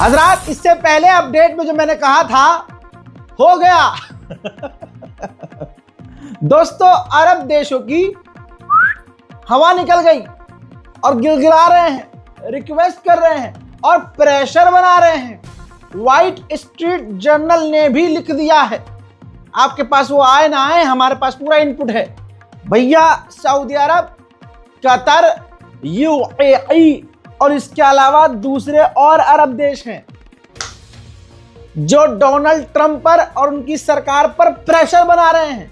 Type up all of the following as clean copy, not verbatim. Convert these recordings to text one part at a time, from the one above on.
हजरात, इससे पहले अपडेट में जो मैंने कहा था हो गया। दोस्तों, अरब देशों की हवा निकल गई और गिड़गिड़ा रहे हैं, रिक्वेस्ट कर रहे हैं और प्रेशर बना रहे हैं। व्हाइट स्ट्रीट जर्नल ने भी लिख दिया है। आपके पास वो आए ना आए, हमारे पास पूरा इनपुट है भैया। सऊदी अरब, कतर, यूएई और इसके अलावा दूसरे और अरब देश हैं जो डोनाल्ड ट्रंप पर और उनकी सरकार पर प्रेशर बना रहे हैं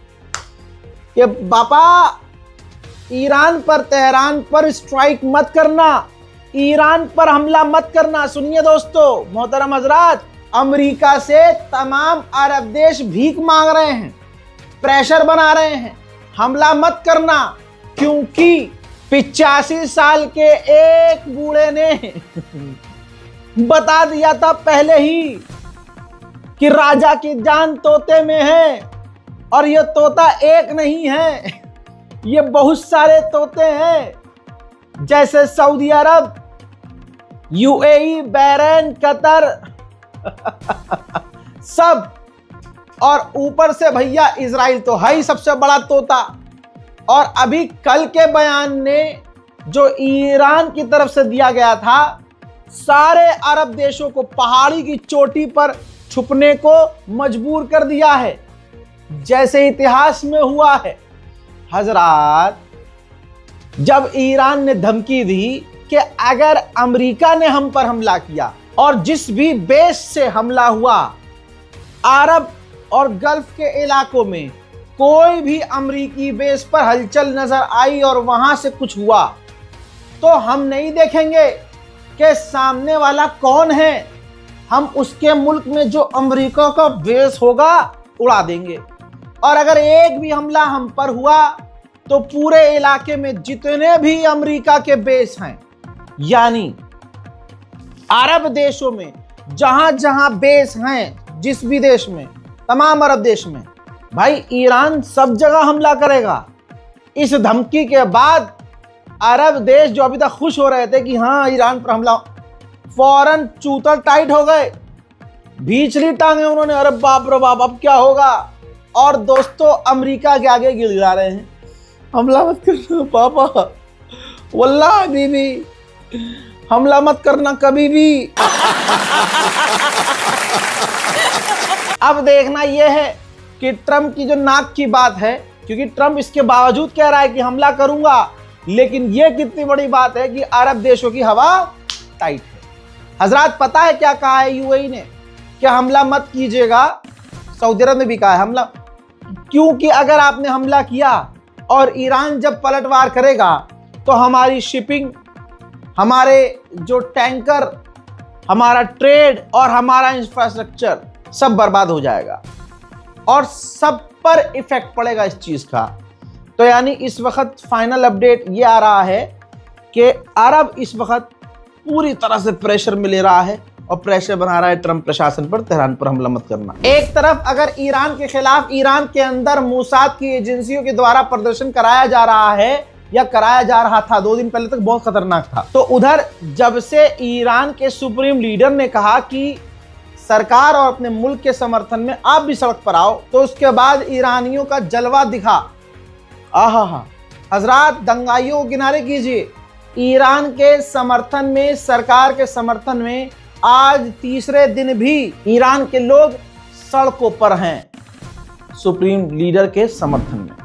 कि बापा ईरान पर, तेहरान पर स्ट्राइक मत करना, ईरान पर हमला मत करना। सुनिए दोस्तों, मोहतरम हजरात, अमेरिका से तमाम अरब देश भीख मांग रहे हैं, प्रेशर बना रहे हैं, हमला मत करना, क्योंकि 85 साल के एक बूढ़े ने बता दिया था पहले ही कि राजा की जान तोते में है, और ये तोता एक नहीं है, ये बहुत सारे तोते हैं, जैसे सऊदी अरब, यूएई, बहरीन, कतर, सब, और ऊपर से भैया इजराइल तो है ही सबसे बड़ा तोता। और अभी कल के बयान ने जो ईरान की तरफ से दिया गया था, सारे अरब देशों को पहाड़ी की चोटी पर छुपने को मजबूर कर दिया है, जैसे इतिहास में हुआ है। हजरात, जब ईरान ने धमकी दी कि अगर अमेरिका ने हम पर हमला किया और जिस भी बेस से हमला हुआ, अरब और गल्फ के इलाकों में कोई भी अमेरिकी बेस पर हलचल नजर आई और वहां से कुछ हुआ, तो हम नहीं देखेंगे कि सामने वाला कौन है, हम उसके मुल्क में जो अमेरिका का बेस होगा उड़ा देंगे। और अगर एक भी हमला हम पर हुआ तो पूरे इलाके में जितने भी अमेरिका के बेस हैं, यानी अरब देशों में जहां जहां बेस हैं, जिस भी देश में, तमाम अरब देश में, भाई ईरान सब जगह हमला करेगा। इस धमकी के बाद अरब देश जो अभी तक खुश हो रहे थे कि हाँ ईरान पर हमला, फौरन चूतर टाइट हो गए, भीचली टांगे उन्होंने, अरे बाप रे बाप अब क्या होगा। और दोस्तों, अमेरिका के आगे गिड़गिड़ा रहे हैं, हमला मत करना पापा, वल्लाह बीबी, हमला मत करना कभी भी। अब देखना यह है कि ट्रंप की जो नाक की बात है, क्योंकि ट्रंप इसके बावजूद कह रहा है कि हमला करूंगा, लेकिन यह कितनी बड़ी बात है कि अरब देशों की हवा टाइट है। हजरात, पता है क्या कहा है यूएई ने कि हमला मत कीजिएगा। सऊदी अरब ने भी कहा है हमला, क्योंकि अगर आपने हमला किया और ईरान जब पलटवार करेगा तो हमारी शिपिंग, हमारे जो टैंकर, हमारा ट्रेड और हमारा इंफ्रास्ट्रक्चर सब बर्बाद हो जाएगा और सब पर इफेक्ट पड़ेगा इस चीज का। तो यानी इस वक्त फाइनल अपडेट ये आ रहा है कि अरब इस वक्त पूरी तरह से प्रेशर में ले रहा है और प्रेशर बना रहा है ट्रंप प्रशासन पर, तेहरान पर हमला मत करना। एक तरफ अगर ईरान के खिलाफ ईरान के अंदर मोसाद की एजेंसियों के द्वारा प्रदर्शन कराया जा रहा है या कराया जा रहा था, 2 दिन पहले तक बहुत खतरनाक था, तो उधर जब से ईरान के सुप्रीम लीडर ने कहा कि सरकार और अपने मुल्क के समर्थन में आप भी सड़क पर आओ, तो उसके बाद ईरानियों का जलवा दिखा। आहा, हजरात, दंगाइयों को किनारे कीजिए, ईरान के समर्थन में, सरकार के समर्थन में आज तीसरे दिन भी ईरान के लोग सड़कों पर हैं, सुप्रीम लीडर के समर्थन में।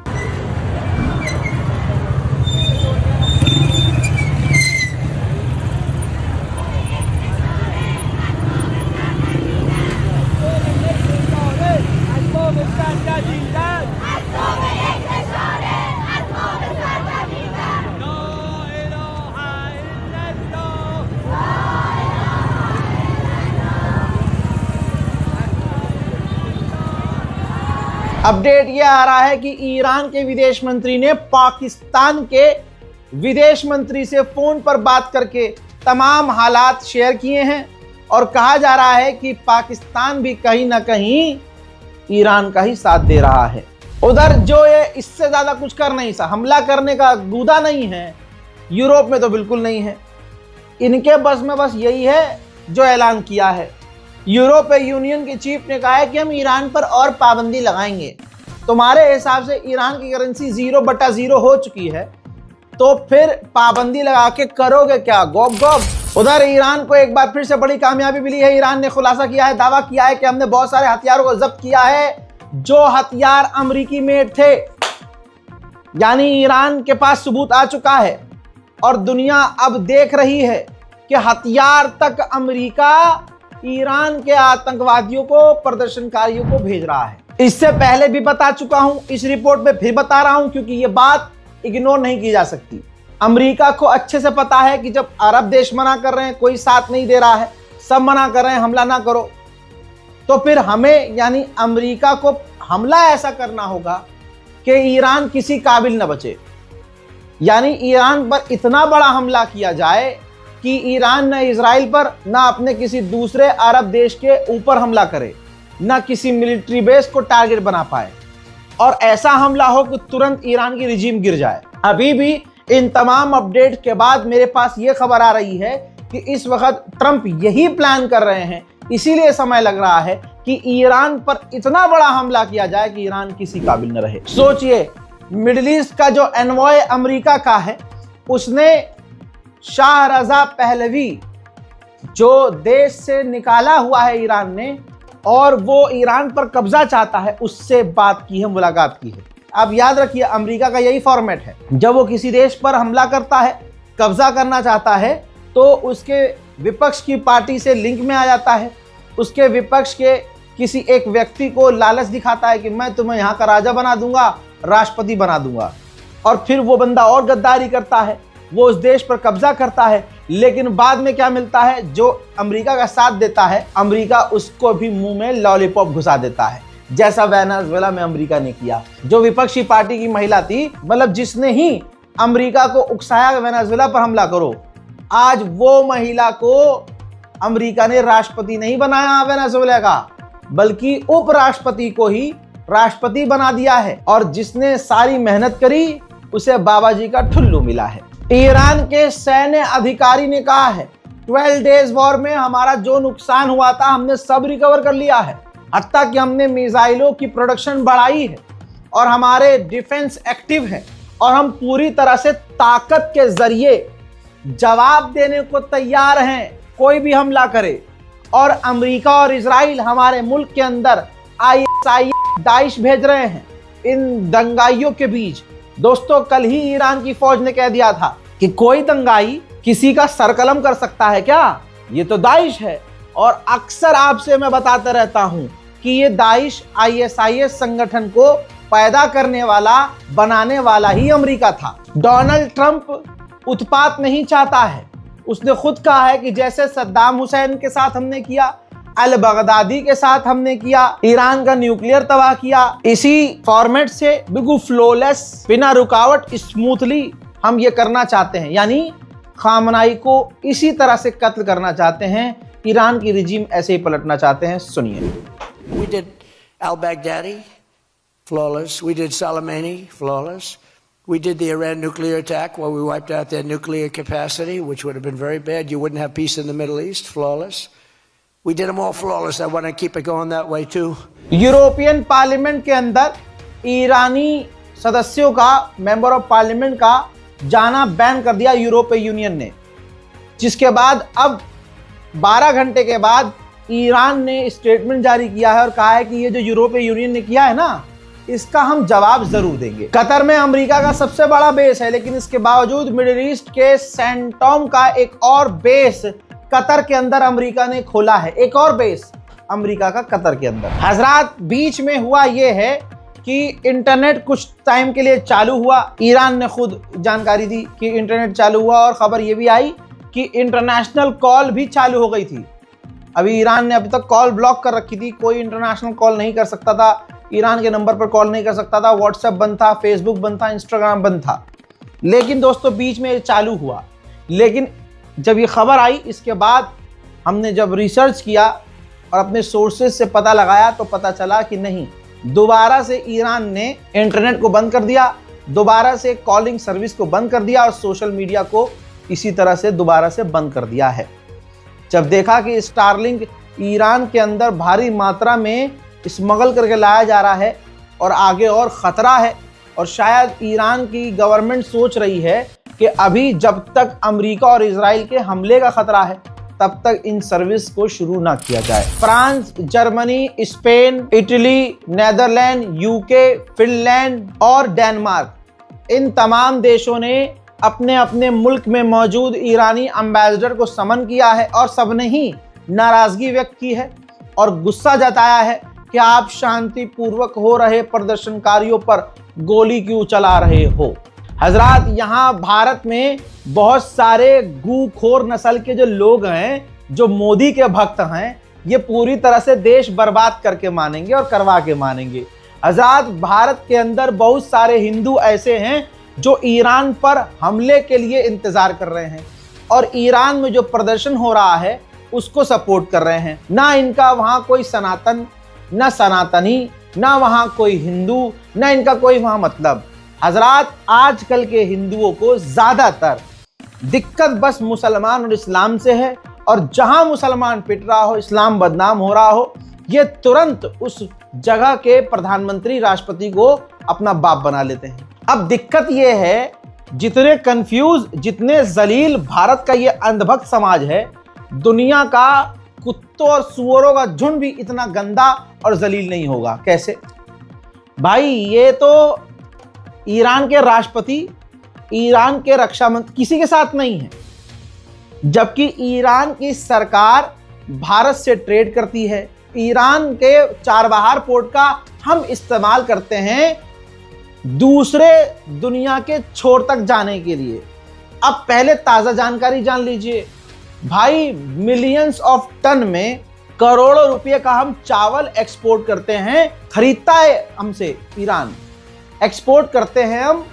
अपडेट यह आ रहा है कि ईरान के विदेश मंत्री ने पाकिस्तान के विदेश मंत्री से फोन पर बात करके तमाम हालात शेयर किए हैं और कहा जा रहा है कि पाकिस्तान भी कहीं ना कहीं ईरान का ही साथ दे रहा है। उधर जो ये इससे ज्यादा कुछ कर नहीं सा, हमला करने का गूदा नहीं है, यूरोप में तो बिल्कुल नहीं है। इनके बस में बस यही है जो ऐलान किया है। यूरोपीय यूनियन के चीफ ने कहा है कि हम ईरान पर और पाबंदी लगाएंगे। तुम्हारे हिसाब से ईरान की करेंसी 0/0 हो चुकी है, तो फिर पाबंदी लगा के करोगे क्या? Gob gob. उधर ईरान को एक बार फिर से बड़ी कामयाबी मिली है। ईरान ने खुलासा किया है, दावा किया है कि हमने बहुत सारे हथियारों को जब्त किया है जो हथियार अमेरिकी मेड थे। यानी ईरान के पास सबूत आ चुका है और दुनिया अब देख रही है कि हथियार तक अमेरिका ईरान के आतंकवादियों को, प्रदर्शनकारियों को भेज रहा है। इससे पहले भी बता चुका हूं, इस रिपोर्ट में फिर बता रहा हूं, क्योंकि यह बात इग्नोर नहीं की जा सकती। अमेरिका को अच्छे से पता है कि जब अरब देश मना कर रहे हैं, कोई साथ नहीं दे रहा है, सब मना कर रहे हैं हमला ना करो, तो फिर हमें यानी अमेरिका को हमला ऐसा करना होगा कि ईरान किसी काबिल न बचे। यानी ईरान पर इतना बड़ा हमला किया जाए कि ईरान न इजराइल पर, न अपने किसी दूसरे अरब देश के ऊपर हमला करे, न किसी मिलिट्री बेस को टारगेट बना पाए, और ऐसा हमला हो कि तुरंत ईरान की रिजीम गिर जाए। अभी भी इन तमाम अपडेट के बाद मेरे पास यह खबर आ रही है कि इस वक्त ट्रंप यही प्लान कर रहे हैं, इसीलिए समय लग रहा है कि ईरान पर इतना बड़ा हमला किया जाए कि ईरान किसी काबिल न रहे। सोचिए, मिडिल ईस्ट का जो एनवॉय अमेरिका का है, उसने शाह रजा पहलवी जो देश से निकाला हुआ है ईरान ने, और वो ईरान पर कब्जा चाहता है, उससे बात की है, मुलाकात की है। अब याद रखिए, अमेरिका का यही फॉर्मेट है, जब वो किसी देश पर हमला करता है, कब्जा करना चाहता है, तो उसके विपक्ष की पार्टी से लिंक में आ जाता है, उसके विपक्ष के किसी एक व्यक्ति को लालच दिखाता है कि मैं तुम्हें यहाँ का राजा बना दूंगा, राष्ट्रपति बना दूंगा, और फिर वो बंदा और गद्दारी करता है, वो उस देश पर कब्जा करता है। लेकिन बाद में क्या मिलता है? जो अमेरिका का साथ देता है, अमेरिका उसको भी मुंह में लॉलीपॉप घुसा देता है, जैसा वेनेजुएला में अमेरिका ने किया। जो विपक्षी पार्टी की महिला थी, मतलब जिसने ही अमेरिका को उकसाया वेनेजुएला पर हमला करो, आज वो महिला को अमेरिका ने राष्ट्रपति नहीं बनाया वेनेजुएला का, बल्कि उपराष्ट्रपति को ही राष्ट्रपति बना दिया है। और जिसने सारी मेहनत करी, उसे बाबा जी का ठुल्लू मिला है। ईरान के सैन्य अधिकारी ने कहा है, 12 डेज वॉर में हमारा जो नुकसान हुआ था, हमने सब रिकवर कर लिया है। हत्ता कि हमने मिसाइलों की प्रोडक्शन बढ़ाई है और हमारे डिफेंस एक्टिव है, और हम पूरी तरह से ताकत के जरिए जवाब देने को तैयार हैं, कोई भी हमला करे। और अमेरिका और इजराइल हमारे मुल्क के अंदर ISIS दाइश भेज रहे हैं इन दंगाइयों के बीच। दोस्तों, कल ही ईरान की फौज ने कह दिया था कि कोई दंगाई किसी का सरकलम कर सकता है क्या? ये तो दाइश है। और अक्सर आपसे मैं बताता रहता हूं कि ये दाइश ISIS संगठन को पैदा करने वाला, बनाने वाला ही अमेरिका था। डोनाल्ड ट्रंप उत्पात नहीं चाहता है। उसने खुद कहा है कि जैसे सद्दाम हुसैन के साथ हमने किया, अल बगदादी के साथ हमने किया, ईरान का न्यूक्लियर तबाह किया, इसी फॉर्मेट से बिल्कुल फ्लोलेस, बिना रुकावट, स्मूथली हम ये करना चाहते हैं। यानी खामनाई को इसी तरह से कत्ल करना चाहते हैं, ईरान की रिजीम ऐसे ही पलटना चाहते हैं। सुनिए। We did al-Baghdadi, flawless. We did Soleimani, flawless. We did the Iran nuclear attack where we wiped out their nuclear capacity, which would have been very bad. You wouldn't have peace in the Middle East, flawless. We did them all flawless. I want to keep it going that way too. European parliament के अंदर ईरानी सदस्यों का, member of parliament का जाना ban कर दिया यूरोपीय union ने, जिसके बाद अब 12 घंटे के बाद ईरान ने स्टेटमेंट जारी किया है और कहा है कि ये जो यूरोपीय यूनियन ने किया है ना, इसका हम जवाब जरूर देंगे। कतर में अमेरिका का सबसे बड़ा बेस है, लेकिन इसके बावजूद मिडिल ईस्ट के सेंटोम का एक और बेस कतर के अंदर अमेरिका ने खोला है। एक और बेस अमेरिका का कतर के अंदर। हजरात, बीच में हुआ ये है कि इंटरनेट कुछ टाइम के लिए चालू हुआ। ईरान ने खुद जानकारी दी कि इंटरनेट चालू हुआ, और खबर ये भी आई कि इंटरनेशनल कॉल भी चालू हो गई थी। अभी ईरान ने अभी तक कॉल ब्लॉक कर रखी थी, कोई इंटरनेशनल कॉल नहीं कर सकता था, ईरान के नंबर पर कॉल नहीं कर सकता था, व्हाट्सएप बंद था, फेसबुक बंद था, इंस्टाग्राम बंद था। लेकिन दोस्तों, बीच में ये चालू हुआ। लेकिन जब ये खबर आई, इसके बाद हमने जब रिसर्च किया और अपने सोर्सेज से पता लगाया, तो पता चला कि नहीं, दोबारा से ईरान ने इंटरनेट को बंद कर दिया, दोबारा से कॉलिंग सर्विस को बंद कर दिया, और सोशल मीडिया को इसी तरह से दोबारा से बंद कर दिया है। जब देखा कि स्टारलिंक ईरान के अंदर भारी मात्रा में स्मगल करके लाया जा रहा है और आगे और ख़तरा है, और शायद ईरान की गवर्नमेंट सोच रही है कि अभी जब तक अमेरिका और इजराइल के हमले का ख़तरा है तब तक इन सर्विस को शुरू ना किया जाए। France, Germany, Spain, Italy, Netherland, UK, Finland और डेनमार्क, इन तमाम देशों ने अपने अपने मुल्क में मौजूद ईरानी एम्बेसडर को समन किया है और सबने ही नाराजगी व्यक्त की है और गुस्सा जताया है कि आप शांतिपूर्वक हो रहे प्रदर्शनकारियों पर गोली क्यों चला रहे हो। हजरात, यहाँ भारत में बहुत सारे गूखोर नस्ल के जो लोग हैं, जो मोदी के भक्त हैं, ये पूरी तरह से देश बर्बाद करके मानेंगे और करवा के मानेंगे। हजरात, भारत के अंदर बहुत सारे हिंदू ऐसे हैं जो ईरान पर हमले के लिए इंतजार कर रहे हैं और ईरान में जो प्रदर्शन हो रहा है उसको सपोर्ट कर रहे हैं। ना इनका वहाँ कोई सनातन, ना सनातनी, ना वहाँ कोई हिंदू, ना इनका कोई वहाँ मतलब। हजरात, आजकल के हिंदुओं को ज्यादातर दिक्कत बस मुसलमान और इस्लाम से है, और जहां मुसलमान पिट रहा हो, इस्लाम बदनाम हो रहा हो, ये तुरंत उस जगह के प्रधानमंत्री, राष्ट्रपति को अपना बाप बना लेते हैं। अब दिक्कत ये है, जितने कंफ्यूज, जितने जलील भारत का ये अंधभक्त समाज है, दुनिया का कुत्तों और सुअरों का झुंड भी इतना गंदा और जलील नहीं होगा। कैसे भाई? ये तो ईरान के राष्ट्रपति, ईरान के रक्षा मंत्री किसी के साथ नहीं है, जबकि ईरान की सरकार भारत से ट्रेड करती है। ईरान के चाबहार पोर्ट का हम इस्तेमाल करते हैं दूसरे दुनिया के छोर तक जाने के लिए। अब पहले ताज़ा जानकारी जान लीजिए भाई, मिलियंस ऑफ टन में करोड़ों रुपए का हम चावल एक्सपोर्ट करते हैं, खरीदता है हमसे ईरान, एक्सपोर्ट करते हैं हम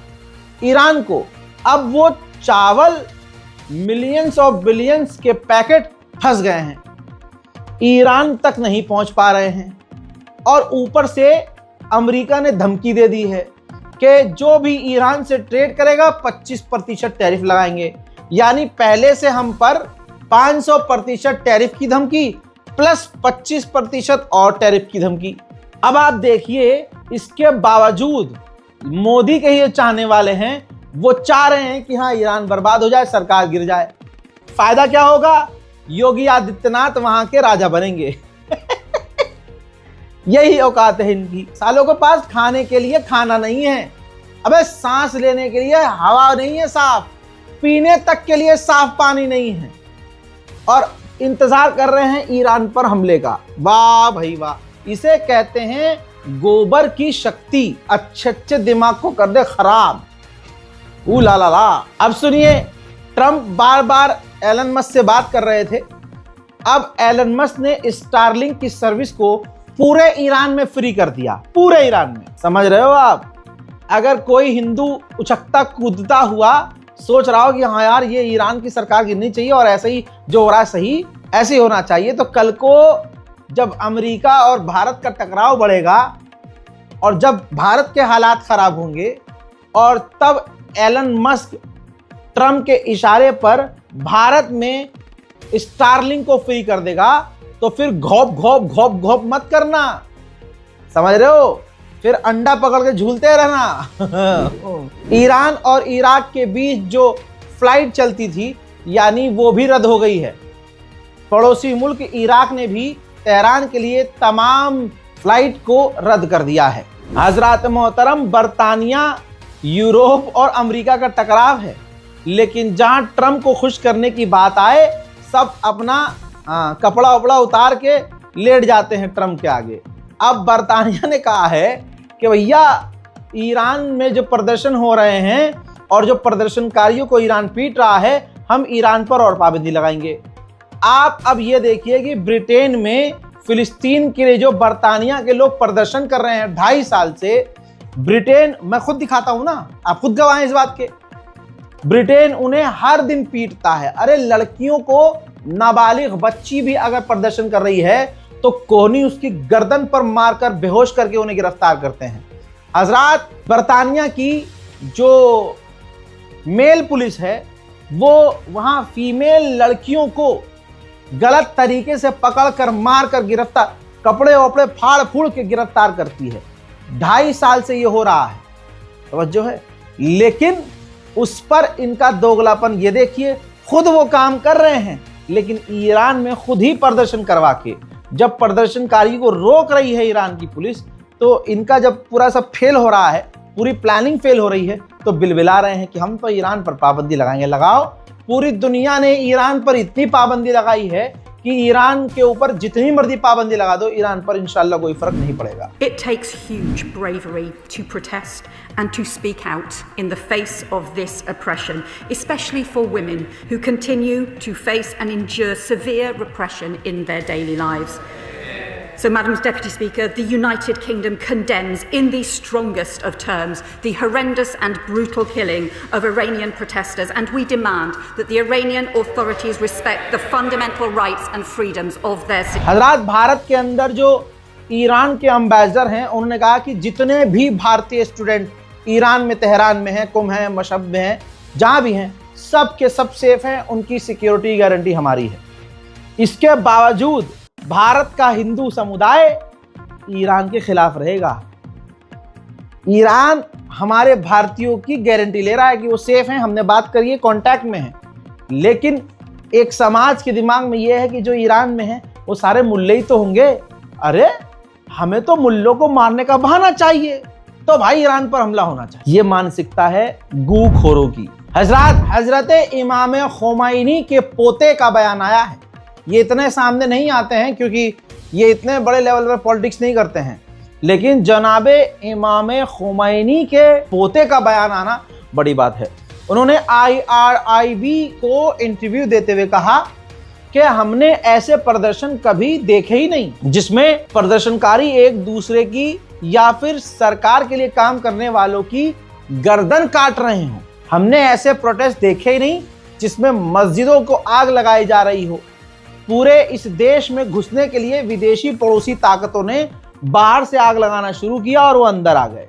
ईरान को। अब वो चावल मिलियंस ऑफ बिलियंस के पैकेट फंस गए हैं, ईरान तक नहीं पहुंच पा रहे हैं, और ऊपर से अमेरिका ने धमकी दे दी है कि जो भी ईरान से ट्रेड करेगा 25% टैरिफ लगाएंगे। यानी पहले से हम पर 500% टैरिफ की धमकी प्लस 25% और टैरिफ की धमकी। अब आप देखिए, इसके बावजूद मोदी के ये चाहने वाले हैं, वो चाह रहे हैं कि हाँ ईरान बर्बाद हो जाए, सरकार गिर जाए। फायदा क्या होगा? योगी आदित्यनाथ वहां के राजा बनेंगे। यही औकात है इनकी। सालों के पास खाने के लिए खाना नहीं है, अबे सांस लेने के लिए हवा नहीं है साफ, पीने तक के लिए साफ पानी नहीं है, और इंतजार कर रहे हैं ईरान पर हमले का। वाह भाई वाह, इसे कहते हैं गोबर की शक्ति, अच्छे अच्छे दिमाग को कर दे खराब। ला ला ला। अब सुनिए, ट्रंप बार बार एलन मस्क से बात कर रहे थे। अब एलन मस्क ने स्टारलिंक की सर्विस को पूरे ईरान में फ्री कर दिया, पूरे ईरान में। समझ रहे हो आप? अगर कोई हिंदू उछकता कूदता हुआ सोच रहा हो कि हाँ यार ये ईरान की सरकार गिरनी चाहिए और ऐसे ही जो हो रहा है सही ऐसे ही होना चाहिए, तो कल को जब अमेरिका और भारत का टकराव बढ़ेगा और जब भारत के हालात खराब होंगे और तब एलन मस्क ट्रंप के इशारे पर भारत में स्टारलिंक को फ्री कर देगा, तो फिर घोप घोप घोप घोप मत करना, समझ रहे हो? फिर अंडा पकड़ के झूलते रहना। ईरान और इराक के बीच जो फ्लाइट चलती थी, यानी वो भी रद्द हो गई है। पड़ोसी मुल्क इराक ने भी तेहरान के लिए तमाम फ्लाइट को रद्द कर दिया है। हजरात मोहतरम, बरतानिया, यूरोप और अमेरिका का टकराव है, लेकिन जहां ट्रंप को खुश करने की बात आए, सब अपना कपड़ा उपड़ा उतार के लेट जाते हैं ट्रंप के आगे। अब बरतानिया ने कहा है कि भैया ईरान में जो प्रदर्शन हो रहे हैं और जो प्रदर्शनकारियों को ईरान पीट रहा है, हम ईरान पर और पाबंदी लगाएंगे। आप अब ये देखिए कि ब्रिटेन में फिलिस्तीन के लिए जो बरतानिया के लोग प्रदर्शन कर रहे हैं 2.5 साल से, ब्रिटेन, मैं खुद दिखाता हूं ना, आप खुद गवाह हैं इस बात के, ब्रिटेन उन्हें हर दिन पीटता है। अरे लड़कियों को, नाबालिग बच्ची भी अगर प्रदर्शन कर रही है तो कोहनी उसकी गर्दन पर मारकर बेहोश करके उन्हें गिरफ्तार करते हैं। हजरात, बरतानिया की जो मेल पुलिस है वो वहां फीमेल लड़कियों को गलत तरीके से पकड़ कर मार कर गिरफ्तार, कपड़े वपड़े फाड़ फूड़ के गिरफ्तार करती है। 2.5 साल से ये हो रहा है, तवज्जो है। लेकिन उस पर इनका दोगलापन ये देखिए, खुद वो काम कर रहे हैं लेकिन ईरान में खुद ही प्रदर्शन करवा के, जब प्रदर्शनकारी को रोक रही है ईरान की पुलिस, तो इनका जब पूरा सब फेल हो रहा है, पूरी प्लानिंग फेल हो रही है, तो बिलबिला रहे हैं कि हम तो ईरान पर पाबंदी लगाएंगे। लगाओ, पूरी दुनिया ने ईरान पर इतनी पाबंदी लगाई है कि ईरान के ऊपर जितनी मर्जी पाबंदी लगा दो, ईरान पर इंशाल्लाह कोई फर्क नहीं पड़ेगा। It takes huge bravery to protest and to speak out in the face of this oppression, especially for women who continue to face and endure severe repression in their daily lives. So, Madam Deputy Speaker, the United Kingdom condemns in the strongest of terms the horrendous and brutal killing of Iranian protesters, and we demand that the Iranian authorities respect the fundamental rights and freedoms of their citizens. हजरात, भारत के अंदर जो Iran के ambassador हैं, उन्होंने कहा कि जितने भी भारतीय स्टूडेंट ईरान में, तेहरान में हैं, कुम हैं, मशहब में हैं, जहाँ भी हैं, सब के सब सेफ हैं, उनकी सिक्योरिटी गारंटी हमारी है। इसके बावजूद भारत का हिंदू समुदाय ईरान के खिलाफ रहेगा। ईरान हमारे भारतीयों की गारंटी ले रहा है कि वो सेफ हैं, हमने बात करी है, कांटेक्ट में हैं, लेकिन एक समाज के दिमाग में ये है कि जो ईरान में है वो सारे मुल्ले ही तो होंगे। अरे हमें तो मुल्लों को मारने का बहाना चाहिए, तो भाई ईरान पर हमला होना चाहिए। ये मानसिकता है गूखोरों की। हजरत इमाम खोमैनी के पोते का बयान आया है। ये इतने सामने नहीं आते हैं क्योंकि ये इतने बड़े लेवल पर पॉलिटिक्स नहीं करते हैं, लेकिन जनाबे इमाम खोमैनी के पोते का बयान आना बड़ी बात है। उन्होंने IRIB को इंटरव्यू देते हुए कहा कि हमने ऐसे प्रदर्शन कभी देखे ही नहीं जिसमें प्रदर्शनकारी एक दूसरे की या फिर सरकार के लिए काम करने वालों की गर्दन काट रहे हों। हमने ऐसे प्रोटेस्ट देखे ही नहीं जिसमें मस्जिदों को आग लगाई जा रही हो। पूरे इस देश में घुसने के लिए विदेशी पड़ोसी ताकतों ने बाहर से आग लगाना शुरू किया और वो अंदर आ गए।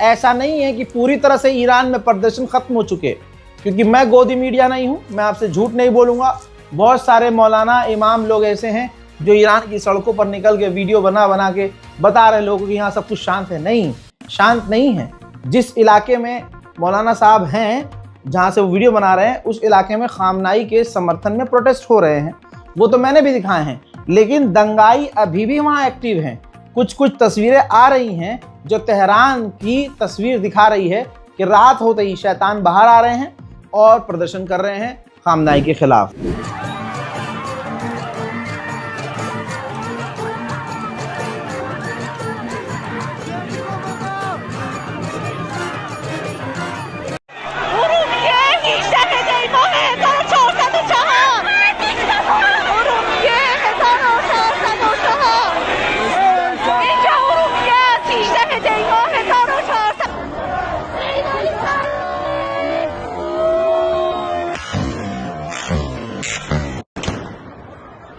ऐसा नहीं है कि पूरी तरह से ईरान में प्रदर्शन खत्म हो चुके, क्योंकि मैं गोदी मीडिया नहीं हूं, मैं आपसे झूठ नहीं बोलूंगा। बहुत सारे मौलाना इमाम लोग ऐसे हैं जो ईरान की सड़कों पर निकल के वीडियो बना के बता रहे लोगों को कि यहाँ सब कुछ शांत है। नहीं, शांत नहीं है। जिस इलाके में मौलाना साहब हैं, जहाँ से वो वीडियो बना रहे हैं, उस इलाके में खामनाई के समर्थन में प्रोटेस्ट हो रहे हैं, वो तो मैंने भी दिखाए हैं, लेकिन दंगाई अभी भी वहाँ एक्टिव हैं। कुछ तस्वीरें आ रही हैं जो तेहरान की तस्वीर दिखा रही है कि रात होते ही शैतान बाहर आ रहे हैं और प्रदर्शन कर रहे हैं खामनाई के खिलाफ।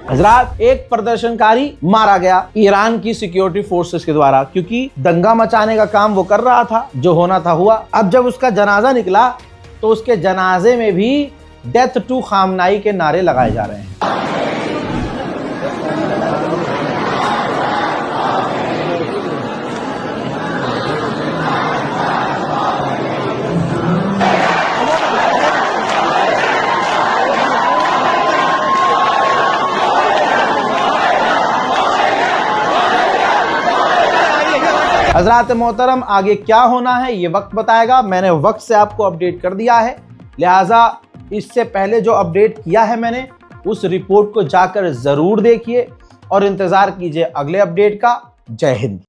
हजरात, एक प्रदर्शनकारी मारा गया ईरान की सिक्योरिटी फोर्सेस के द्वारा, क्योंकि दंगा मचाने का काम वो कर रहा था, जो होना था हुआ। अब जब उसका जनाजा निकला तो उसके जनाजे में भी डेथ टू खामनाई के नारे लगाए जा रहे हैं। हजरात मोहतरम, आगे क्या होना है ये वक्त बताएगा। मैंने वक्त से आपको अपडेट कर दिया है, लिहाजा इससे पहले जो अपडेट किया है मैंने, उस रिपोर्ट को जाकर ज़रूर देखिए। और इंतजार कीजिए अगले अपडेट का। जय हिंद।